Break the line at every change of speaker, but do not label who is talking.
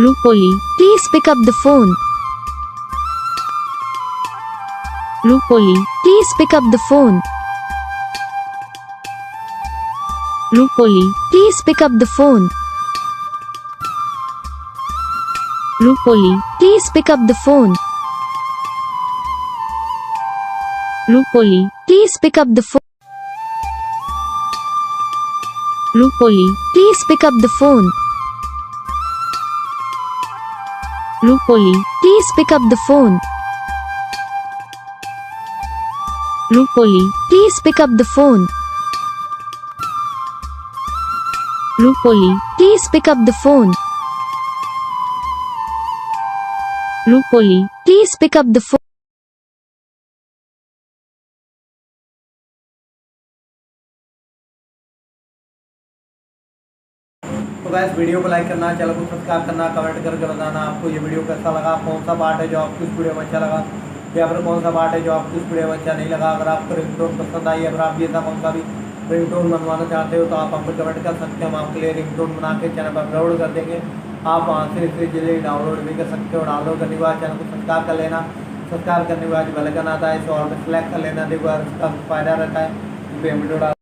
Rupoli,
Please pick up the phone.
Rupoli,
Please pick up the phone.
Rupoli,
Please pick up the phone.
Rupoli,
Please pick up the phone.
Rupoli,
Please pick up the phone.
Rupoli,
Please pick up the phone.
Rupoli,
Please pick up the phone.
Rupoli,
Please pick up the phone.
Rupoli,
Please pick up the phone.
Rupoli,
Please pick up the phone.
तो guys video को like करना, channel को subscribe करना, comment करके बताना आपको ये video कैसा लगा, कौन सा पार्ट है जो आपको इस वीडियो में अच्छा लगा या फिर कौन सा पार्ट है जो आपको इस वीडियो में अच्छा नहीं लगा। अगर आपको रिंगटोन पसंद आई, अगर आप ये था कौन सा भी रिंगटोन बनवाना चाहते हो तो आप हमको कमेंट कर सकते हैं। हम आपके लिए रिंगटोन बना के चैनल पर अपलोड कर देंगे। आप वहाँ से इसे जल्दी डाउनलोड भी कर सकते हो। डाउनलोड करने के बाद चैनल को सब्सक्राइब कर लेना। सब्सक्राइब करने के बाद बेल आइकन आता है, इसे ऑल पे सेलेक्ट कर लेना। देखो इसका फ़ायदा रहता है वीडियो